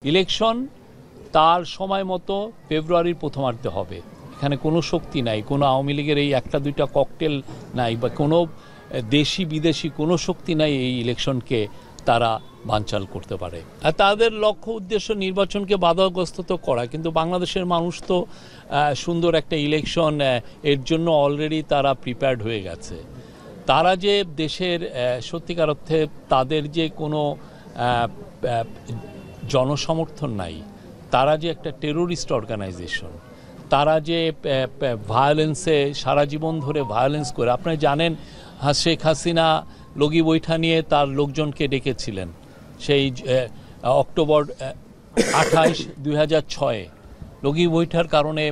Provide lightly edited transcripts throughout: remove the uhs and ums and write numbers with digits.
Election তার সময় মতো ফেব্রুয়ারির প্রথমার্ধে হবে। এখানে কোনো শক্তি নাই, কোনো আওয়ামী লীগের এই একটা দুইটা ককটেল নাই বা কোনো দেশি বিদেশি কোনো শক্তি নাই এই ইলেকশনকে তারা বানচাল করতে পারে। আর তাদের লক্ষ্য উদ্দেশ্য নির্বাচনকে বাধাগ্রস্ত তো করা, কিন্তু বাংলাদেশের মানুষ তো সুন্দর একটা ইলেকশন এর জন্য অলরেডি তারা প্রিপেয়ার্ড হয়ে গেছে। তারা যে দেশের সত্যিকার অর্থে তাদের যে কোনো জনসমর্থন নাই, তারা যে একটা টেরোরিস্ট অর্গানাইজেশন, তারা যে ভায়োলেন্সে সারা জীবন ধরে ভায়োলেন্স করে, আপনারা জানেন শেখ হাসিনা লগি বৈঠা নিয়ে তার লোকজনকে ডেকেছিলেন সেই অক্টোবর 28, 2006 লগি বৈঠার কারণে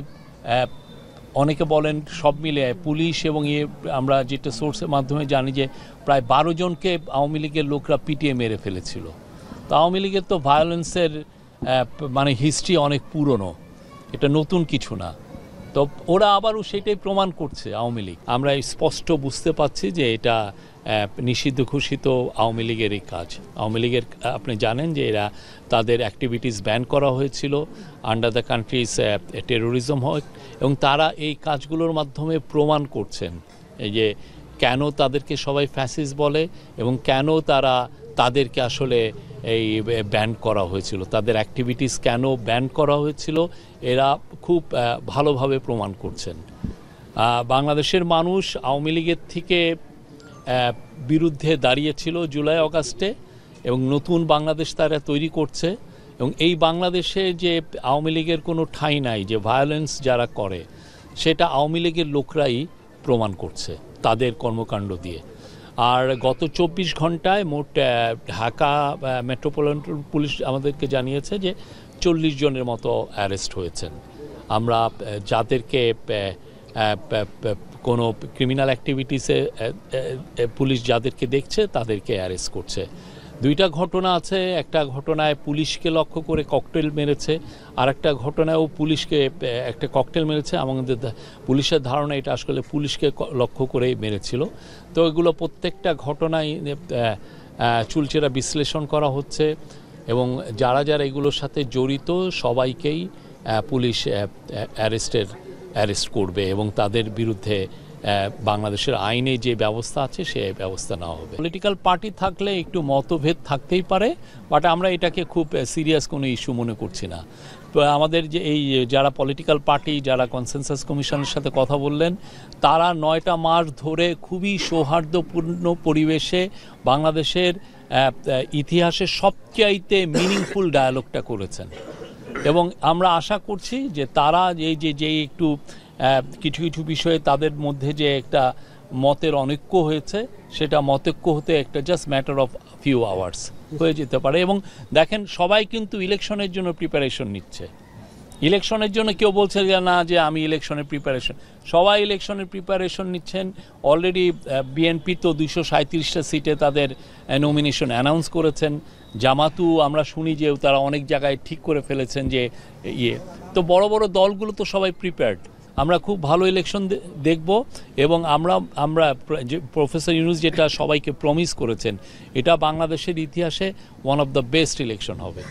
অনেকে বলেন সব মিলে পুলিশ এবং আমরা যেটা সোর্সের মাধ্যমে জানি যে প্রায় 12 জনকে আওয়ামী লীগের লোকরা পিটিয়ে মেরে ফেলেছিল। তো আওয়ামী লীগের তো ভায়োলেন্সের মানে হিস্ট্রি অনেক পুরনো, এটা নতুন কিছু না। তো ওরা আবারও সেটাই প্রমাণ করছে আওয়ামী লীগ। আমরা স্পষ্ট বুঝতে পারছি যে এটা নিষিদ্ধ ঘোষিত আওয়ামী লীগেরই কাজ। আওয়ামী লীগের আপনি জানেন যে এরা তাদের অ্যাক্টিভিটিস ব্যান করা হয়েছিল আন্ডার দ্য কান্ট্রিজ টেরোরিজম হয়, এবং তারা এই কাজগুলোর মাধ্যমে প্রমাণ করছেন এই যে কেন তাদেরকে সবাই ফ্যাসিস্ট বলে এবং কেন তাদেরকে আসলে এই ব্যান করা হয়েছিল, তাদের অ্যাক্টিভিটিস কেন ব্যান করা হয়েছিল, এরা খুব ভালোভাবে প্রমাণ করছেন। বাংলাদেশের মানুষ আওয়ামী লীগের থেকে বিরুদ্ধে দাঁড়িয়েছিল জুলাই আগস্টে, এবং নতুন বাংলাদেশ তারা তৈরি করছে। এবং এই বাংলাদেশে যে আওয়ামী লীগের কোনো ঠাঁই নাই, যে ভায়োলেন্স যারা করে সেটা আওয়ামী লীগের লোকরাই প্রমাণ করছে তাদের কর্মকাণ্ড দিয়ে। আর গত 24 ঘন্টায় মোট ঢাকা মেট্রোপলিটন পুলিশ আমাদেরকে জানিয়েছে যে 40 জনের মতো অ্যারেস্ট হয়েছেন। আমরা যাদেরকে কোনো ক্রিমিনাল অ্যাক্টিভিটিসে পুলিশ যাদেরকে দেখছে তাদেরকে অ্যারেস্ট করছে। দুইটা ঘটনা আছে, একটা ঘটনায় পুলিশকে লক্ষ্য করে ককটেল মেরেছে, আর একটা ঘটনায়ও পুলিশকে একটা ককটেল মেরেছে। আমাদের পুলিশের ধারণা এটা আসলে পুলিশকে লক্ষ্য করেই মেরেছিল। তো এগুলো প্রত্যেকটা ঘটনায় চুলচেরা বিশ্লেষণ করা হচ্ছে, এবং যারা যারা এগুলোর সাথে জড়িত সবাইকেই পুলিশ অ্যারেস্ট করবে এবং তাদের বিরুদ্ধে বাংলাদেশের আইনে যে ব্যবস্থা আছে সে ব্যবস্থা নেওয়া হবে। পলিটিক্যাল পার্টি থাকলে একটু মতভেদ থাকতেই পারে, বাট আমরা এটাকে খুব সিরিয়াস কোনো ইস্যু মনে করছি না। তো আমাদের যে এই যারা পলিটিক্যাল পার্টি যারা কনসেনসাস কমিশনের সাথে কথা বললেন, তারা 9টা মাস ধরে খুবই সৌহার্দ্যপূর্ণ পরিবেশে বাংলাদেশের ইতিহাসের সবচাইতে মিনিংফুল ডায়ালগটা করেছেন। এবং আমরা আশা করছি যে তারা এই যে একটু কিছু কিছু বিষয়ে তাদের মধ্যে যে একটা মতের অনৈক্য হয়েছে, সেটা মতৈক্য হতে একটা just matter of few hours হয়ে যেতে পারে। এবং দেখেন সবাই কিন্তু ইলেকশনের জন্য প্রিপারেশন নিচ্ছে। ইলেকশনের জন্য কেউ বলছে যে না যে আমি ইলেকশনের প্রিপারেশন, সবাই ইলেকশনের প্রিপারেশন নিচ্ছেন। অলরেডি বিএনপি তো 237টা সিটে তাদের নমিনেশন অ্যানাউন্স করেছেন। জামাতও আমরা শুনি যে তারা অনেক জায়গায় ঠিক করে ফেলেছেন যে তো বড় বড় দলগুলো তো সবাই প্রিপেয়ার্ড। আমরা খুব ভালো ইলেকশন দেখব, এবং আমরা প্রফেসর ইউনূস যেটা সবাইকে প্রমিস করেছেন, এটা বাংলাদেশের ইতিহাসে one of the best election হবে।